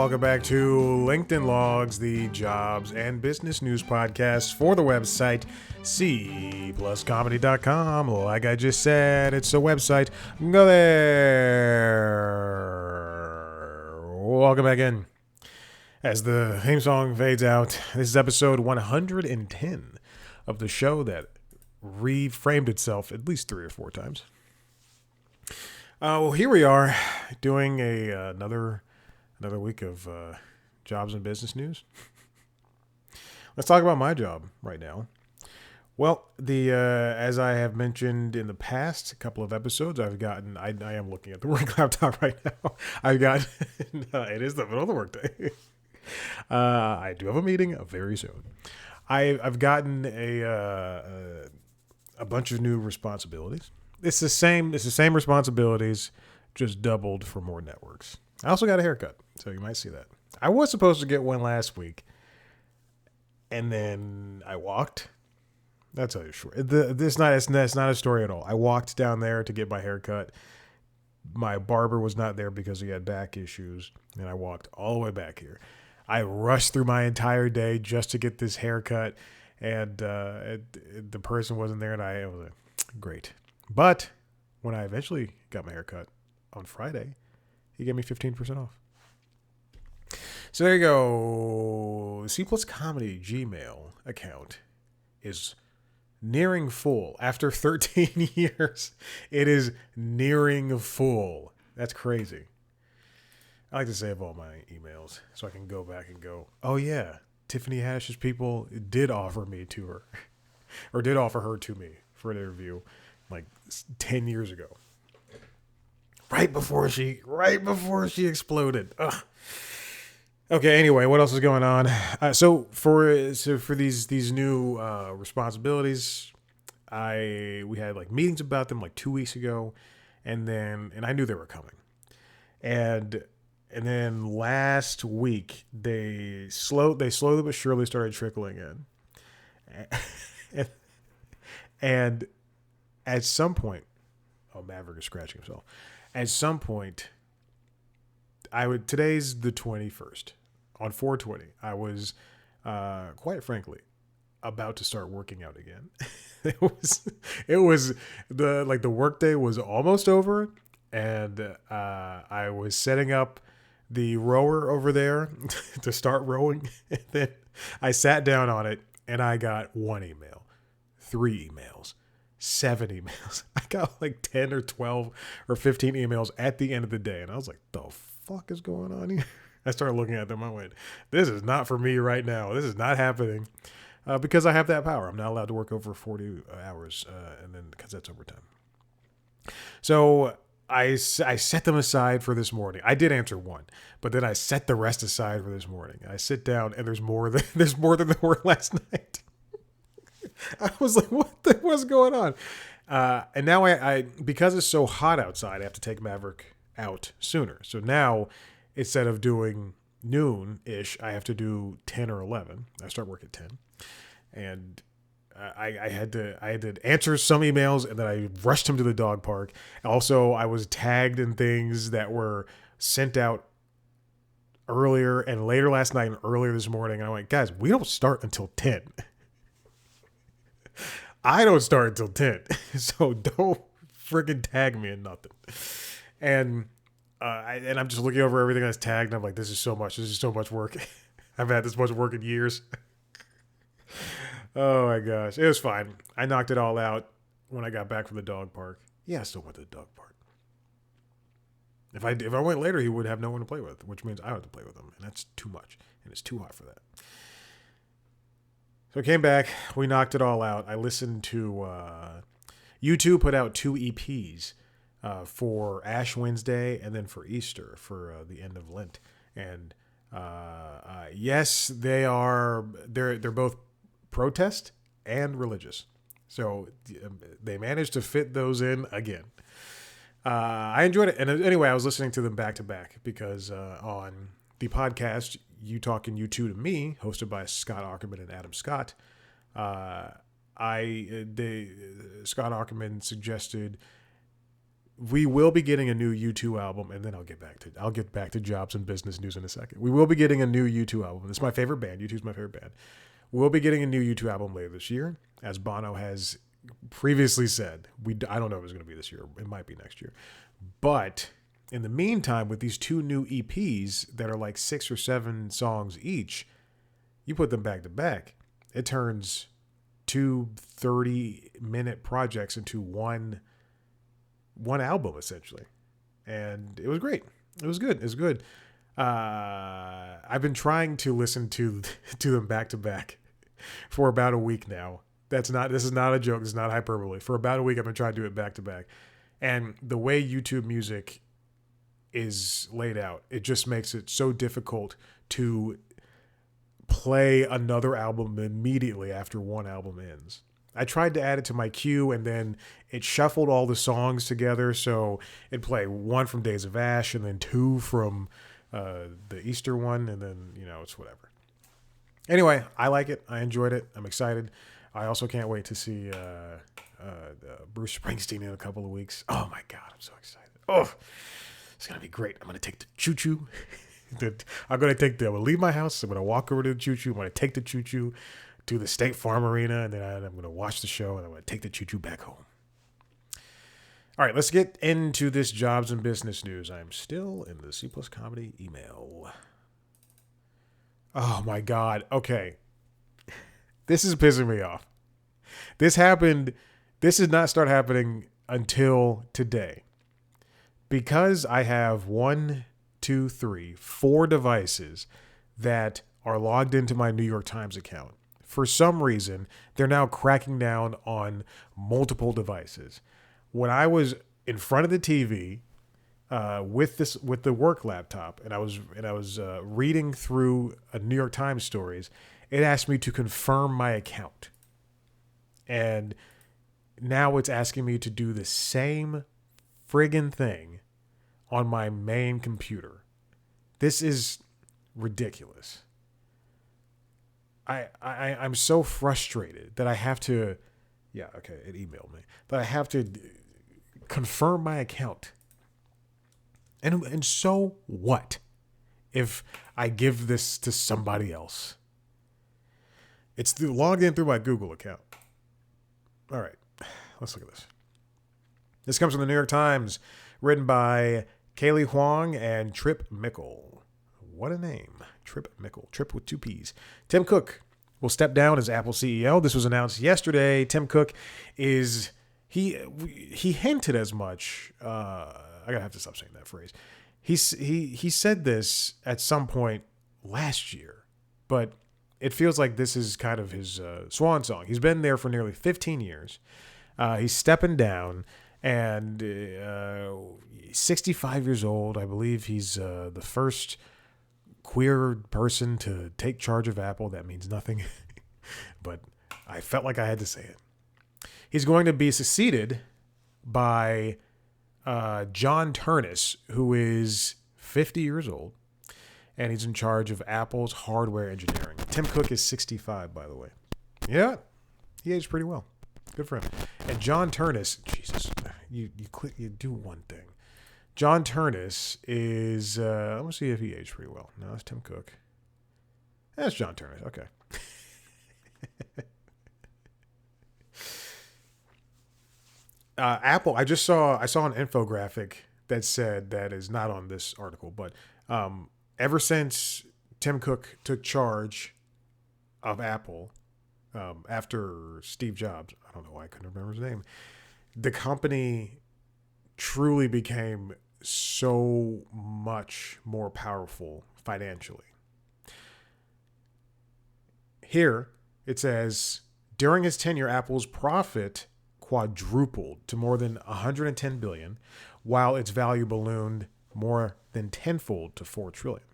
welcome back to LinkedIn Logs, the jobs and business news podcast for the website cpluscomedy.com. Like I just said, it's a website. Go there. Welcome back in. As the theme song fades out, this is episode 110 of the show that reframed itself at least 3 or 4 times. Well, here we are doing another week of jobs and business news. Let's talk about my job right now. Well, as I have mentioned in the past couple of episodes, I am looking at the work laptop right now. It is the middle of the workday. I do have a meeting very soon. I've gotten a bunch of new responsibilities. It's the same responsibilities, just doubled for more networks. I also got a haircut, so you might see that. I was supposed to get one last week, and then I walked. That's how you're short. It's not a story at all. I walked down there to get my haircut. My barber was not there because he had back issues, and I walked all the way back here. I rushed through my entire day just to get this haircut, and the person wasn't there, and I was like, great. But when I eventually got my haircut on Friday, he gave me 15% off. So there you go. C Plus Comedy Gmail account is nearing full. After 13 years, it is nearing full. That's crazy. I like to save all my emails so I can go back and go, oh yeah, Tiffany Haddish's people did offer me to her, or did offer her to me for an interview like 10 years ago. Right before she exploded. Ugh. Okay, anyway, what else is going on? So for these new responsibilities, we had like meetings about them like 2 weeks ago, and I knew they were coming. And then last week they slowly but surely started trickling in. And at some point, Maverick is scratching himself. At some point, today's the 21st. On 4/20, I was, quite frankly, about to start working out again. It was the workday was almost over, and I was setting up the rower over there to start rowing. And then I sat down on it, and I got 1 email, 3 emails, 7 emails. I got like 10 or 12 or 15 emails at the end of the day. And I was like, the fuck is going on here? I started looking at them. I went, this is not for me right now. This is not happening because I have that power. I'm not allowed to work over 40 hours and then because that's overtime. So I set them aside for this morning. I did answer 1, but then I set the rest aside for this morning. I sit down and there's more than there were last night. I was like, what's going on? And now I because it's so hot outside, I have to take Maverick out sooner. So now instead of doing noon-ish, I have to do 10 or 11. I start work at 10. And I had to answer some emails, and then I rushed him to the dog park. Also, I was tagged in things that were sent out earlier and later last night and earlier this morning. And I went, guys, we don't start until 10. I don't start until 10, so don't freaking tag me in nothing. And I'm just looking over everything that's tagged, and I'm like, this is so much work. I've had this much work in years. Oh my gosh, it was fine. I knocked it all out when I got back from the dog park. Yeah, I still went to the dog park. If I went later, he would have no one to play with, which means I have to play with him, and that's too much, and it's too hot for that. So I came back. We knocked it all out. I listened to U2 put out 2 EPs for Ash Wednesday and then for Easter for the end of Lent. And yes, they're both protest and religious. So they managed to fit those in again. I enjoyed it. And anyway, I was listening to them back to back because on the podcast, You Talking U2 to Me, hosted by Scott Aukerman and Adam Scott, Scott Aukerman suggested we will be getting a new U2 album, and then I'll get back to jobs and business news in a second. We will be getting a new U2 album. This is my favorite band. U2 is my favorite band. We'll be getting a new U2 album later this year, as Bono has previously said. I don't know if it's going to be this year. It might be next year. But in the meantime, with these two new EPs that are like 6 or 7 songs each, you put them back to back, it turns 2 30-minute projects into one album, essentially. And it was great. It was good. It was good. I've been trying to listen to them back to back for about a week now. This is not a joke. This is not hyperbole. For about a week, I've been trying to do it back to back. And the way YouTube music is laid out, it just makes it so difficult to play another album immediately after one album ends. I tried to add it to my queue, and then it shuffled all the songs together, so it'd play 1 from Days of Ash, and then 2 from the Easter one, and then, it's whatever. Anyway, I like it. I enjoyed it. I'm excited. I also can't wait to see Bruce Springsteen in a couple of weeks. Oh, my God. I'm so excited. Oh, it's going to be great. I'm going to take the choo-choo. I'm going to leave my house. I'm going to walk over to the choo-choo. I'm going to take the choo-choo to the State Farm Arena, and then I'm going to watch the show, and I'm going to take the choo-choo back home. All right, let's get into this jobs and business news. I'm still in the C Plus Comedy email. Oh, my God. Okay. This is pissing me off. This did not start happening until today. Because I have 4 devices that are logged into my New York Times account. For some reason, they're now cracking down on multiple devices. When I was in front of the TV with the work laptop, and I was reading through New York Times stories, it asked me to confirm my account, and now it's asking me to do the same friggin' thing on my main computer. This is ridiculous. I'm so frustrated that I have to, it emailed me, that I have to confirm my account. And so what if I give this to somebody else? It's logged in through my Google account. All right, let's look at this. This comes from the New York Times, written by Kaylee Huang and Trip Mickle. What a name. Trip Mickle. Trip with 2 P's. Tim Cook will step down as Apple CEO. This was announced yesterday. Tim Cook is... He hinted as much. I gotta have to stop saying that phrase. He said this at some point last year, but it feels like this is kind of his swan song. He's been there for nearly 15 years. He's stepping down, and 65 years old. I believe he's the first queer person to take charge of Apple. That means nothing, but I felt like I had to say it. He's going to be succeeded by John Turnus, who is 50 years old, and he's in charge of Apple's hardware engineering. Tim Cook is 65, by the way. Yeah, he aged pretty well. Good for him. And John Turnus, Jesus, you do one thing. John Turnus is, let me see if he aged pretty well. No, that's Tim Cook. That's John Turnus. Okay. Apple, I saw an infographic that said, that is not on this article, but ever since Tim Cook took charge of Apple, after Steve Jobs, I don't know why I couldn't remember his name, the company truly became so much more powerful financially. Here it says, during his tenure, Apple's profit quadrupled to more than $110 billion, while its value ballooned more than tenfold to $4 trillion.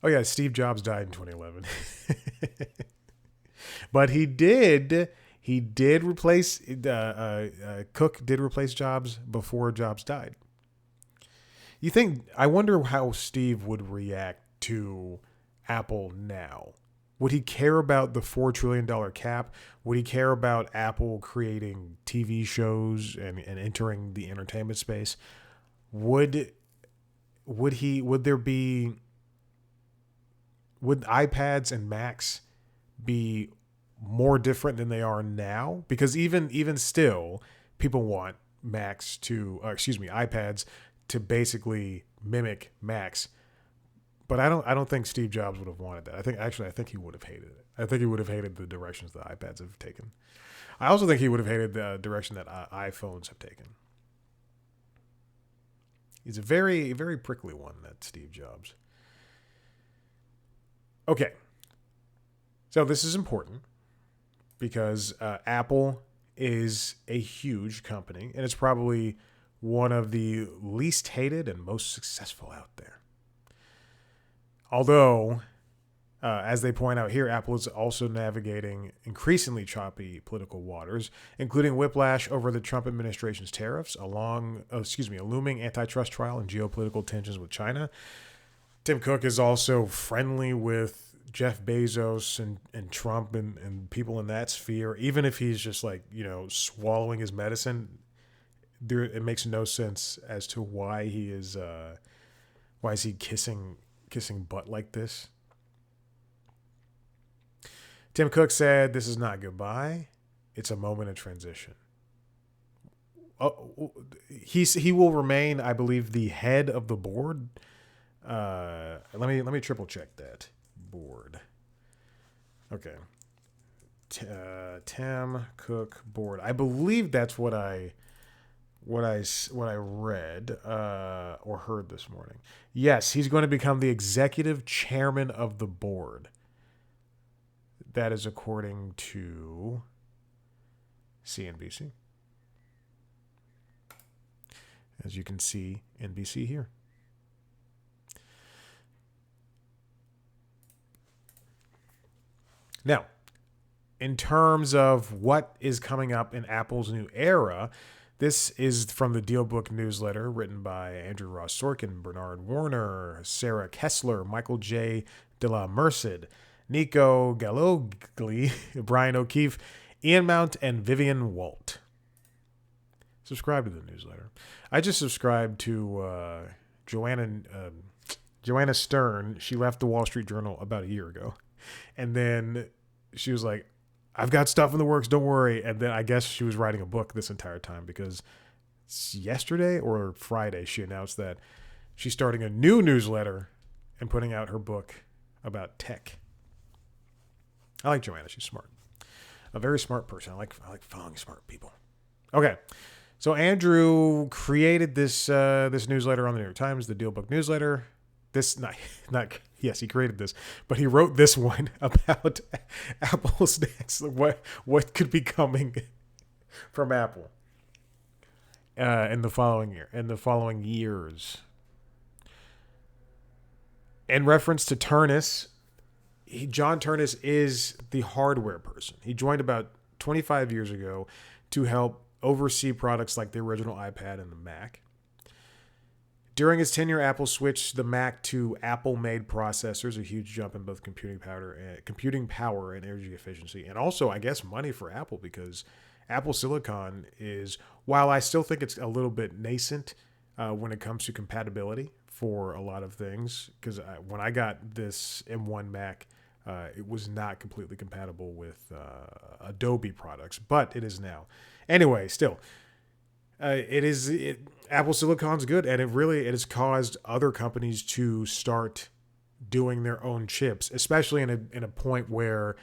Oh yeah, Steve Jobs died in 2011. But he did replace, Cook did replace Jobs before Jobs died. I wonder how Steve would react to Apple now. Would he care about the $4 trillion cap? Would he care about Apple creating TV shows and entering the entertainment space? Would there be, would iPads and Macs be more different than they are now? Because even still, people want iPads to basically mimic Macs. But I don't think Steve Jobs would have wanted that. I think he would have hated it. I think he would have hated the directions that iPads have taken. I also think he would have hated the direction that iPhones have taken. He's a very, very prickly one, that Steve Jobs. Okay. So this is important because Apple is a huge company, and it's probably one of the least hated and most successful out there. Although, as they point out here, Apple is also navigating increasingly choppy political waters, including whiplash over the Trump administration's tariffs, a looming antitrust trial, and geopolitical tensions with China. Tim Cook is also friendly with Jeff Bezos and Trump and people in that sphere, even if he's just swallowing his medicine. It makes no sense as to why he is kissing butt like this. Tim Cook said, "This is not goodbye. It's a moment of transition." He will remain, I believe, the head of the board. Let me triple check that board. Okay, Tim Cook board. I believe that's what I read or heard this morning. Yes, he's going to become the executive chairman of the board. That is according to CNBC. As you can see, NBC here. Now, in terms of what is coming up in Apple's new era, this is from the Dealbook newsletter written by Andrew Ross Sorkin, Bernard Warner, Sarah Kessler, Michael J. de la Merced, Nico Gallogly, Brian O'Keefe, Ian Mount, and Vivian Walt. Subscribe to the newsletter. I just subscribed to Joanna Stern. She left the Wall Street Journal about a year ago. And then she was like, "I've got stuff in the works, don't worry." And then I guess she was writing a book this entire time, because yesterday or Friday she announced that she's starting a new newsletter and putting out her book about tech. I like Joanna. She's smart. A very smart person. I like following smart people. Okay. So Andrew created this newsletter on the New York Times, the Dealbook newsletter. Yes, he created this, but he wrote this one about Apple's next, what could be coming from Apple in the following years. In reference to Ternus, John Ternus is the hardware person. He joined about 25 years ago to help oversee products like the original iPad and the Mac. During his tenure, Apple switched the Mac to Apple-made processors, a huge jump in both computing power and energy efficiency, and also, I guess, money for Apple, because Apple Silicon is, while I still think it's a little bit nascent when it comes to compatibility for a lot of things, because when I got this M1 Mac, it was not completely compatible with Adobe products, but it is now. Anyway, still, Apple Silicon's good, and it has caused other companies to start doing their own chips, especially in a point where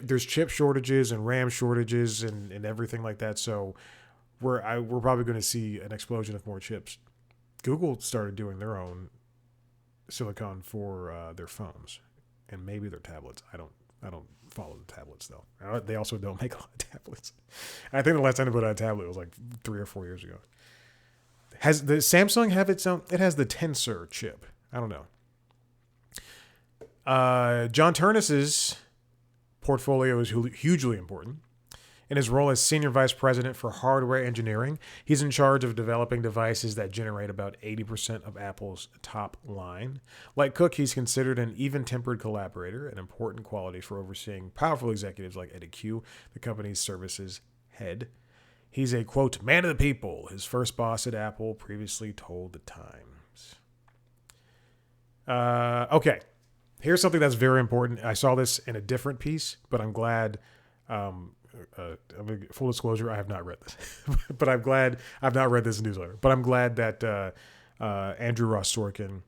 there's chip shortages and RAM shortages and everything like that. So we're probably going to see an explosion of more chips. Google started doing their own silicon for their phones and maybe their tablets. I don't follow the tablets though. They also don't make a lot of tablets. I think the last time I put out a tablet was like 3 or 4 years ago. Has the Samsung have its own? It has the Tensor chip. I don't know. John Ternus's portfolio is hugely important. In his role as senior vice president for hardware engineering, he's in charge of developing devices that generate about 80% of Apple's top line. Like Cook, he's considered an even-tempered collaborator, an important quality for overseeing powerful executives like Eddie Q, the company's services head. He's a, quote, man of the people, his first boss at Apple previously told the Times. Okay. Here's something that's very important. I saw this in a different piece, but I'm glad. Full disclosure, I have not read this, but I'm glad I've not read this newsletter. But I'm glad that Andrew Ross Sorkin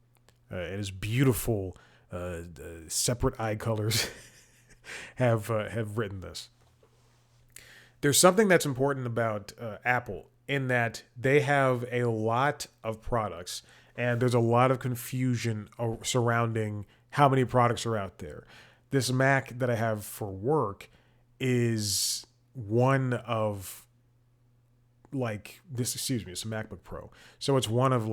and his beautiful separate eye colors have written this. There's something that's important about Apple in that they have a lot of products, and there's a lot of confusion surrounding how many products are out there. This Mac that I have for work is one of it's a MacBook Pro. So it's one of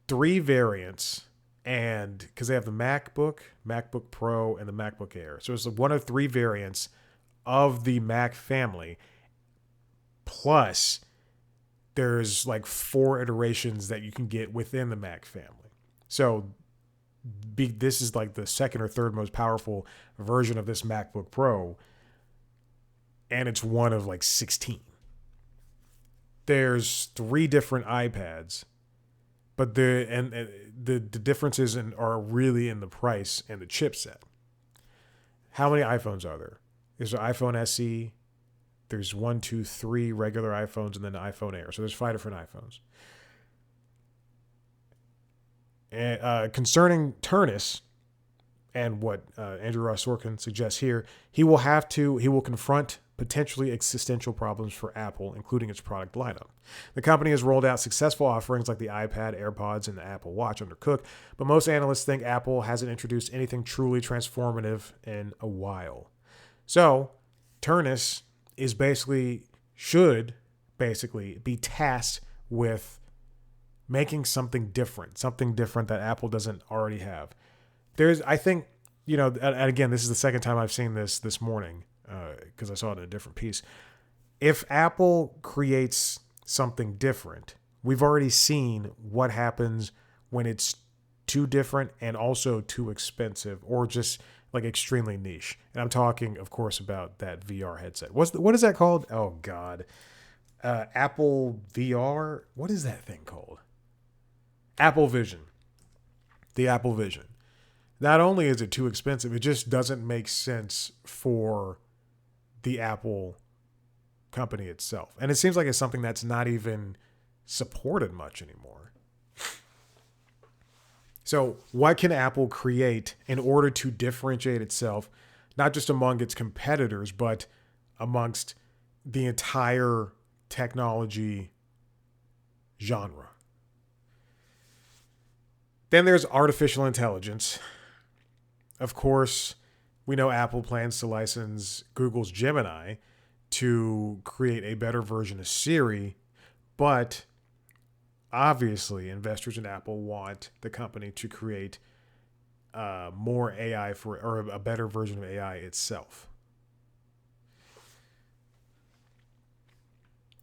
3 variants, and because they have the MacBook Pro, and the MacBook Air. So it's one of 3 variants of the Mac family. Plus, there's 4 iterations that you can get within the Mac family. So this is the second or third most powerful version of this MacBook Pro, and it's one of 16. There's 3 different iPads, but the differences are really in the price and the chipset. How many iPhones are there? There's an iPhone SE. There's 1, 2, 3 regular iPhones, and then an iPhone Air. So there's 5 different iPhones. And concerning Turnus and what Andrew Ross Sorkin suggests here, he will confront potentially existential problems for Apple, including its product lineup. The company has rolled out successful offerings like the iPad, AirPods, and the Apple Watch under Cook, but most analysts think Apple hasn't introduced anything truly transformative in a while. So, Turnus should be tasked with making something different that Apple doesn't already have. I think, and again, this is the second time I've seen this morning, because I saw it in a different piece. If Apple creates something different, we've already seen what happens when it's too different and also too expensive, or just extremely niche. And I'm talking, of course, about that VR headset. What is that called? Oh God, Apple VR. What is that thing called? Apple Vision. The Apple Vision. Not only is it too expensive, it just doesn't make sense for the Apple company itself. And it seems like it's something that's not even supported much anymore. So what can Apple create in order to differentiate itself, not just among its competitors, but amongst the entire technology genre? Then there's artificial intelligence. Of course, we know Apple plans to license Google's Gemini to create a better version of Siri, but obviously investors in Apple want the company to create more AI or a better version of AI itself.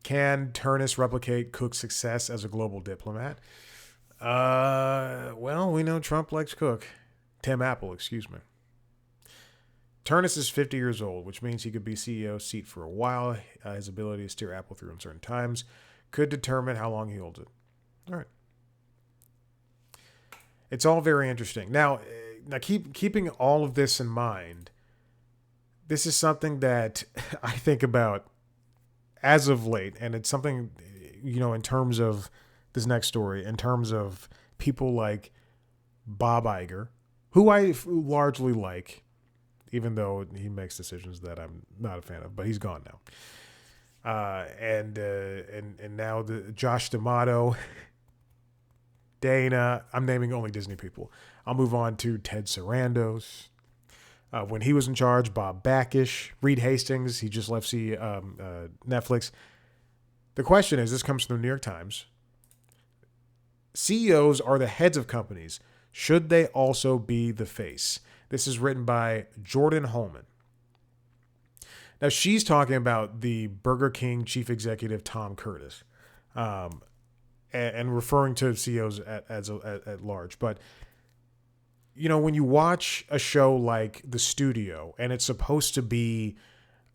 Can Turnus replicate Cook's success as a global diplomat? Well, we know Trump likes Cook. Tim Apple, excuse me. Turnus is 50 years old, which means he could be CEO seat for a while. His ability to steer Apple through uncertain times could determine how long he holds it. All right. It's all very interesting. Now keeping all of this in mind, this is something that I think about as of late, and it's something, in terms of this next story, in terms of people like Bob Iger, who I largely like, even though he makes decisions that I'm not a fan of, but he's gone now. And now the Josh D'Amato, Dana. I'm naming only Disney people. I'll move on to Ted Sarandos. When he was in charge, Bob Bakish, Reed Hastings. He just left Netflix. The question is, this comes from the New York Times. CEOs are the heads of companies. Should they also be the face? This is written by Jordan Holman. Now she's talking about the Burger King chief executive Tom Curtis, um, and referring to CEOs at large. But when you watch a show like The Studio, and it's supposed to be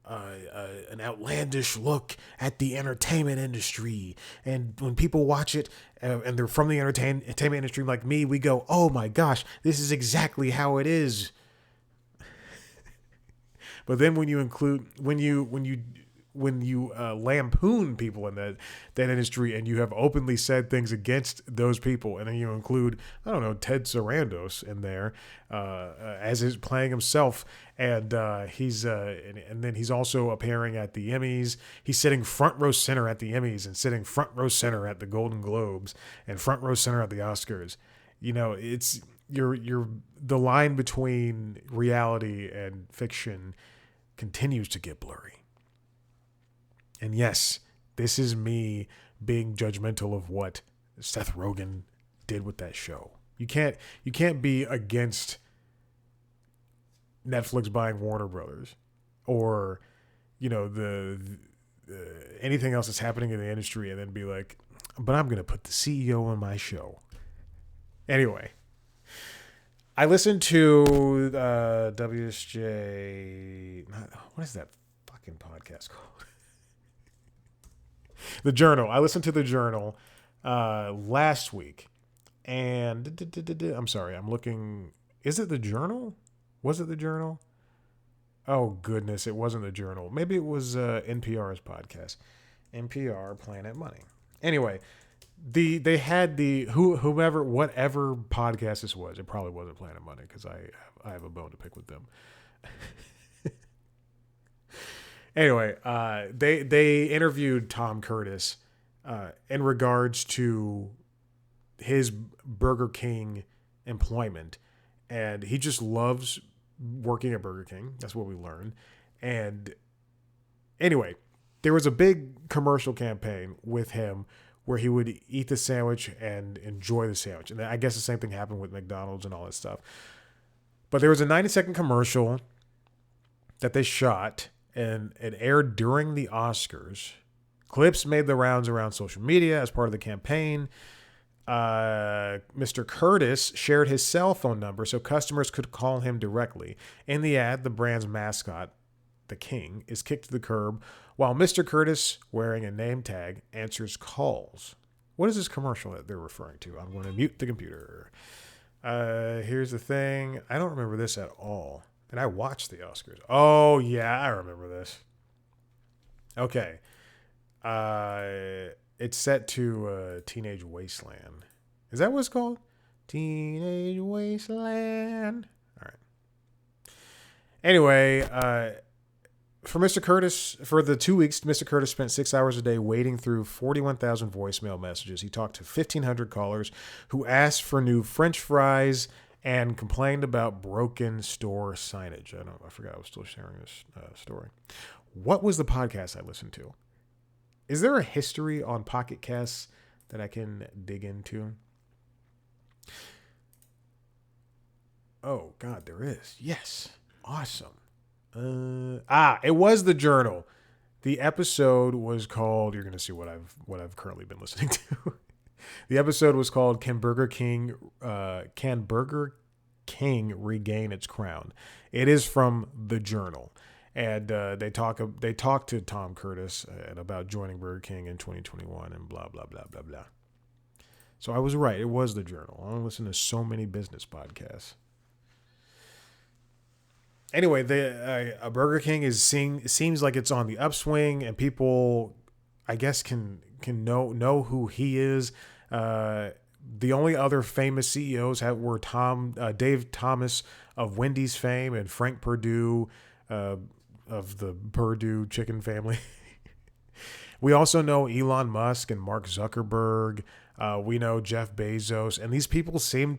an outlandish look at the entertainment industry, and when people watch it and they're from the entertainment industry like me, we go, "Oh my gosh, this is exactly how it is." But then when you lampoon people in that industry, and you have openly said things against those people, and then you include, I don't know, Ted Sarandos in there as is playing himself, and and then he's also appearing at the Emmys. He's sitting front row center at the Emmys, and sitting front row center at the Golden Globes, and front row center at the Oscars. It's you're the line between reality and fiction continues to get blurry. And yes, this is me being judgmental of what Seth Rogen did with that show. You can't be against Netflix buying Warner Brothers, or the anything else that's happening in the industry, and then be like, but I'm gonna put the CEO on my show. Anyway, I listened to WSJ. What is that fucking podcast called? The Journal. I listened to The Journal last week, and I'm sorry, I'm looking. Is it The Journal? Was it The Journal? Oh goodness, it wasn't The Journal. Maybe it was NPR's podcast, NPR Planet Money. Anyway, they had whatever podcast this was. It probably wasn't Planet Money, because I have a bone to pick with them. Anyway, they interviewed Tom Curtis in regards to his Burger King employment, and he just loves working at Burger King. That's what we learned. And anyway, there was a big commercial campaign with him where he would eat the sandwich and enjoy the sandwich. And I guess the same thing happened with McDonald's and all that stuff. But there was a 90-second commercial that they shot, and it aired during the Oscars. Clips made the rounds around social media as part of the campaign. Mr. Curtis shared his cell phone number so customers could call him directly. In the ad, the brand's mascot, the King, is kicked to the curb, while Mr. Curtis, wearing a name tag, answers calls. What is this commercial that they're referring to? I'm going to mute the computer. Here's the thing. I don't remember this at all. And I watched the Oscars. Oh, yeah, I remember this. Okay. It's set to Teenage Wasteland. Is that what it's called? Teenage Wasteland. All right. Anyway, for Mr. Curtis, for the 2 weeks, Mr. Curtis spent 6 hours a day wading through 41,000 voicemail messages. He talked to 1,500 callers who asked for new French fries and complained about broken store signage. I forgot I was still sharing this story. What was the podcast I listened to? Is there a history on Pocket Casts that I can dig into? Oh, God, there is. Yes. Awesome. It was The Journal. The episode was called, you're going to see what I've currently been listening to. The episode was called Can Burger King Regain Its Crown? It is from The Journal. And they talk to Tom Curtis and about joining Burger King in 2021 and blah, blah, blah, blah, blah. So I was right. It was The Journal. I don't listen to so many business podcasts. Anyway, Burger King seems like it's on the upswing, and people, I guess, can know who he is. The only other famous CEOs were Dave Thomas of Wendy's fame and Frank Perdue of the Perdue chicken family. We also know Elon Musk and Mark Zuckerberg. We know Jeff Bezos, and those people seem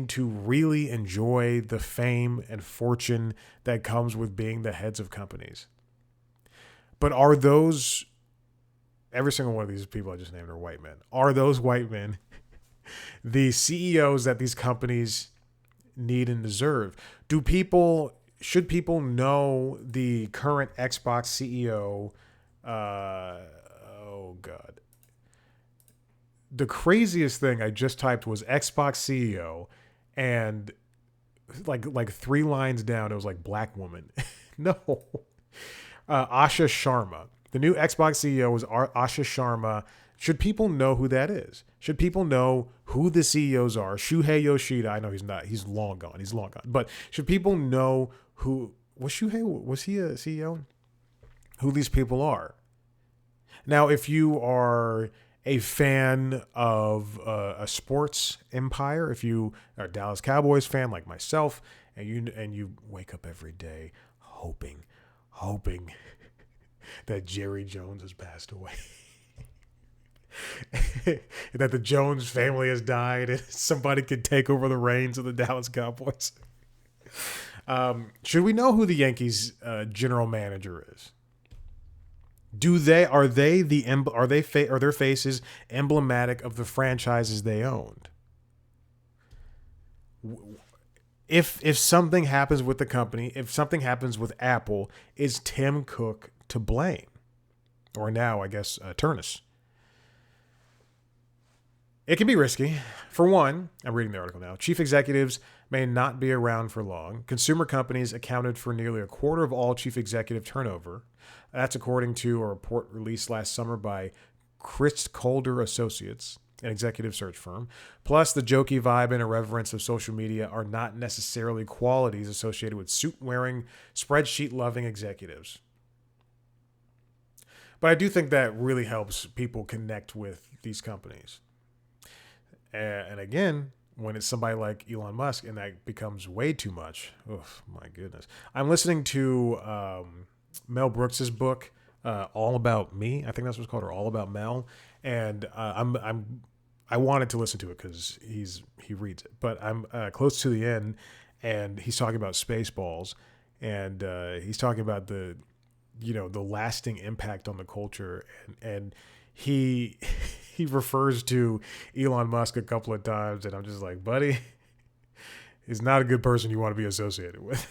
to really enjoy the fame and fortune that comes with being the heads of companies. But are those, every single one of these people I just named are white men, are those white men the CEOs that these companies need and deserve? Do people should people know the current Xbox CEO? Oh God. The craziest thing I just typed was Xbox CEO, and like 3 lines down, it was like black woman. No, Asha Sharma. The new Xbox CEO is Asha Sharma. Should people know who that is? Should people know who the CEOs are? Shuhei Yoshida. I know he's not. He's long gone. He's long gone. But should people know who was Shuhei? Was he a CEO? Who these people are? Now, if you are a fan of a sports empire, if you are a Dallas Cowboys fan like myself, and you wake up every day hoping that Jerry Jones has passed away, that the Jones family has died, and somebody could take over the reins of the Dallas Cowboys. Should we know who the Yankees general manager is? Are their faces emblematic of the franchises they owned? If something happens with the company, if something happens with Apple, is Tim Cook to blame? Or now, I guess, Turnus. It can be risky. For one, I'm reading the article now, chief executives may not be around for long. Consumer companies accounted for nearly a quarter of all chief executive turnover. That's according to a report released last summer by Chris Calder Associates, an executive search firm. Plus, the jokey vibe and irreverence of social media are not necessarily qualities associated with suit-wearing, spreadsheet-loving executives. But I do think that really helps people connect with these companies. And again, when it's somebody like Elon Musk and that becomes way too much, oh my goodness. I'm listening to Mel Brooks's book, All About Me. I think that's what it's called, or All About Mel. And I wanted to listen to it because he reads it, but I'm close to the end, and he's talking about Spaceballs, and he's talking about the lasting impact on the culture, and he refers to Elon Musk a couple of times, and I'm just like, buddy, he's not a good person you want to be associated with.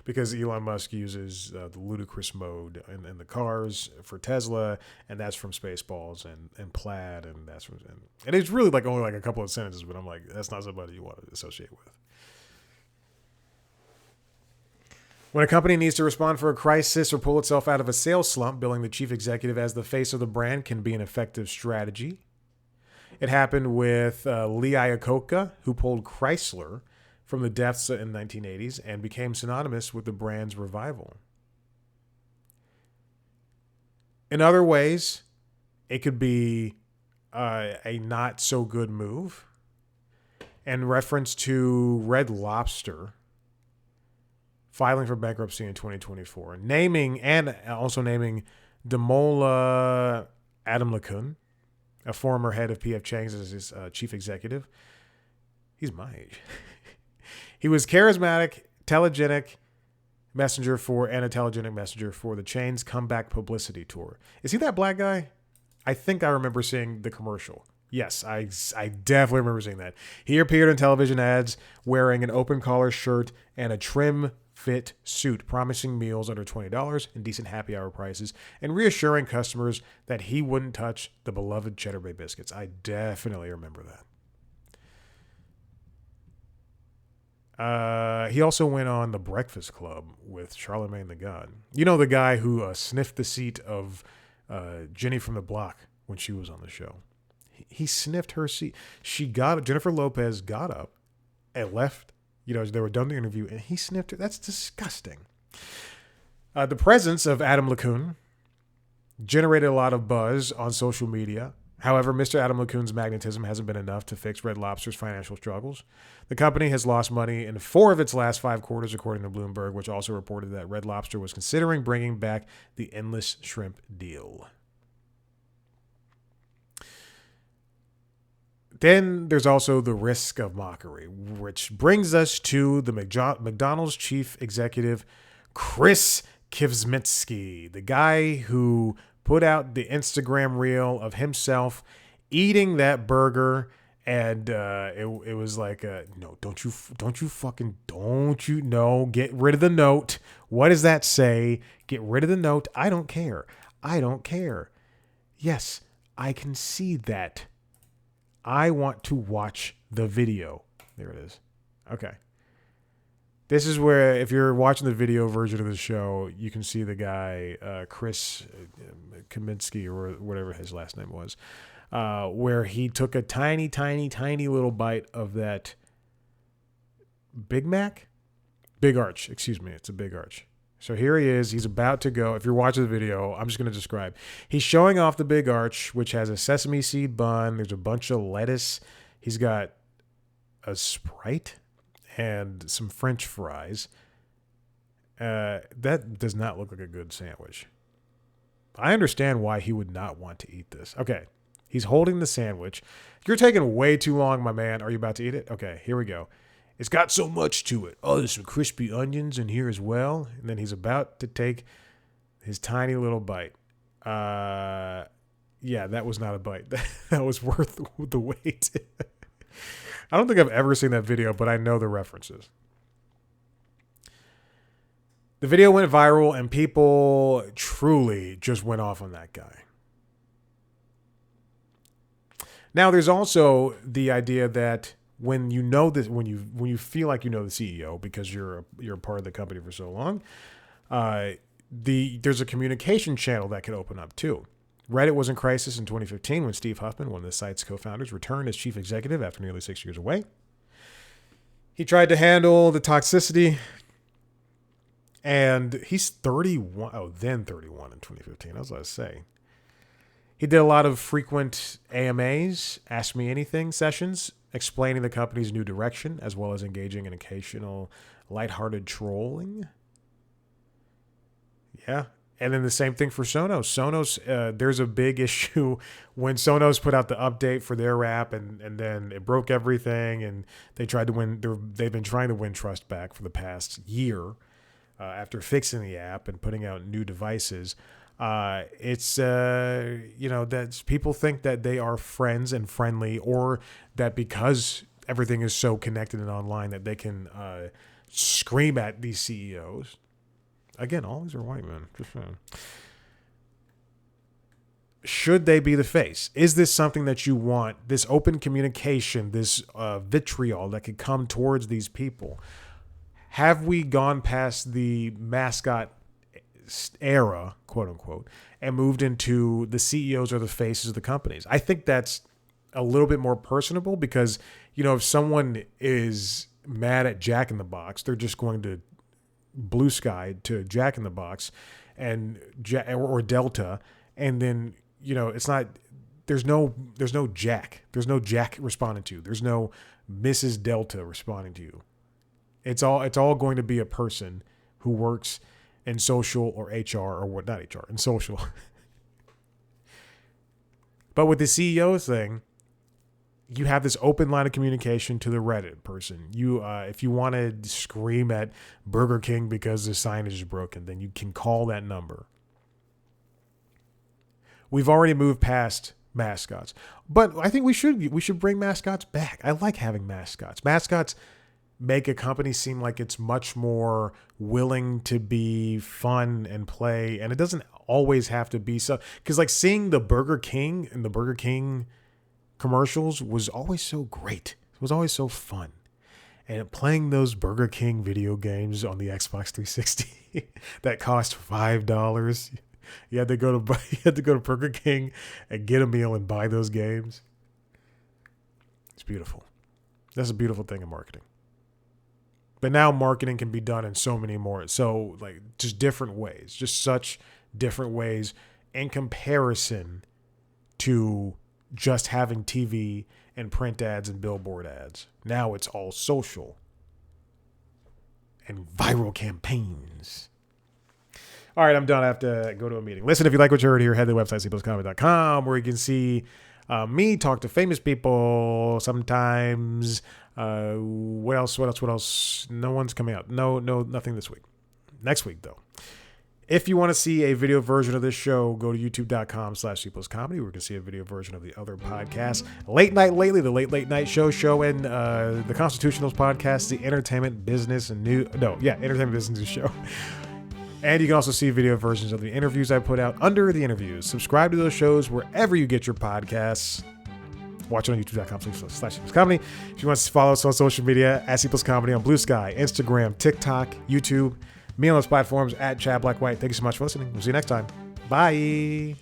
Because Elon Musk uses the ludicrous mode in the cars for Tesla, and that's from Spaceballs and Plaid, and that's from, and it's really like only like a couple of sentences, but I'm like, that's not somebody you want to associate with. When a company needs to respond for a crisis or pull itself out of a sales slump, billing the chief executive as the face of the brand can be an effective strategy. It happened with Lee Iacocca, who pulled Chrysler from the depths in the 1980s and became synonymous with the brand's revival. In other ways, it could be a not so good move. In reference to Red Lobster filing for bankruptcy in 2024, naming Damola Adamlakun, a former head of P.F. Chang's, as his chief executive. He's my age. He was charismatic, telegenic messenger for the chain's comeback publicity tour. Is he that black guy? I think I remember seeing the commercial. Yes, I definitely remember seeing that. He appeared in television ads wearing an open collar shirt and a trim fit suit, promising meals under $20 and decent happy hour prices, and reassuring customers that he wouldn't touch the beloved Cheddar Bay biscuits. I definitely remember that. He also went on The Breakfast Club with Charlemagne the God. You know, the guy who sniffed the seat of Jenny from the Block when she was on the show. He sniffed her seat. Jennifer Lopez got up and left. They were done the interview, and he sniffed her. That's disgusting. The presence of Adam LeCun generated a lot of buzz on social media. However, Mr. Adam LeCun's magnetism hasn't been enough to fix Red Lobster's financial struggles. The company has lost money in 4 of its last 5 quarters, according to Bloomberg, which also reported that Red Lobster was considering bringing back the endless shrimp deal. Then there's also the risk of mockery, which brings us to the McDonald's chief executive, Chris Kivsmitsky, the guy who put out the Instagram reel of himself eating that burger And it was like, no, don't you no, get rid of the note. What does that say? Get rid of the note. I don't care. I don't care. Yes, I can see that. I want to watch the video. There it is. Okay. This is where, if you're watching the video version of the show, you can see the guy, Chris Kaminsky, or whatever his last name was, where he took a tiny, tiny, tiny little bite of that Big Mac? Big Arch. Excuse me. It's a Big Arch. So here he is. He's about to go. If you're watching the video, I'm just going to describe. He's showing off the Big Arch, which has a sesame seed bun. There's a bunch of lettuce. He's got a Sprite and some French fries. That does not look like a good sandwich. I understand why he would not want to eat this. Okay. He's holding the sandwich. You're taking way too long, my man. Are you about to eat it? Okay, here we go. It's got so much to it. Oh, there's some crispy onions in here as well. And then he's about to take his tiny little bite. Yeah, that was not a bite. That was worth the wait. I don't think I've ever seen that video, but I know the references. The video went viral, and people truly just went off on that guy. Now, there's also the idea that when you know this, when you feel like you know the CEO because you're a part of the company for so long, there's a communication channel that can open up too. Reddit was in crisis in 2015 when Steve Huffman, one of the site's co-founders, returned as chief executive after nearly 6 years away. He tried to handle the toxicity, and he's 31. Oh, then 31 in 2015. I was about to say. He did a lot of frequent AMAs, Ask Me Anything sessions, explaining the company's new direction, as well as engaging in occasional lighthearted trolling. Yeah. And then the same thing for Sonos. Sonos, there's a big issue when Sonos put out the update for their app, and then it broke everything, and they tried to win. They've been trying to win trust back for the past year after fixing the app and putting out new devices. It's that people think that they are friends and friendly, or that because everything is so connected and online that they can scream at these CEOs. Again, all these are white men. Just saying. Should they be the face? Is this something that you want? This open communication, this vitriol that could come towards these people? Have we gone past the mascot era, quote unquote, and moved into the CEOs or the faces of the companies? I think that's a little bit more personable because, if someone is mad at Jack in the Box, they're just going to blue sky to Jack in the Box or Delta. And then, it's not, there's no Jack. There's no Jack responding to you. There's no Mrs. Delta responding to you. It's all going to be a person who works in social or HR or what, not HR, in social. But with the CEO thing, you have this open line of communication to the Reddit person. If you want to scream at Burger King because the signage is broken, then you can call that number. We've already moved past mascots, but I think we should bring mascots back. I like having mascots. Mascots make a company seem like it's much more willing to be fun and play, and it doesn't always have to be so. Because like seeing the Burger King and the Burger King commercials was always so great. It was always so fun. And playing those Burger King video games on the Xbox 360 that cost $5. You had to go to Burger King and get a meal and buy those games. It's beautiful. That's a beautiful thing in marketing. But now marketing can be done in so many more, so like just different ways, just such different ways in comparison to just having TV and print ads and billboard ads. Now it's all social and viral campaigns. All right, I'm done. I have to go to a meeting. Listen, if you like what you heard here, head to the website, cpluscomedy.com, where you can see me talk to famous people sometimes. What else? No one's coming out. No, nothing this week. Next week, though. If you want to see a video version of this show, go to youtube.com/comedy, where you can see a video version of the other podcasts. Late Night Lately, the Late Night Show, and the Constitutionals podcast, the Entertainment Business Show. And you can also see video versions of the interviews I put out under the interviews. Subscribe to those shows wherever you get your podcasts. Watch it on youtube.com/comedy. If you want to follow us on social media, at @comedy on Blue Sky, Instagram, TikTok, YouTube, me on those platforms at Chad Black White. Thank you so much for listening. We'll see you next time. Bye.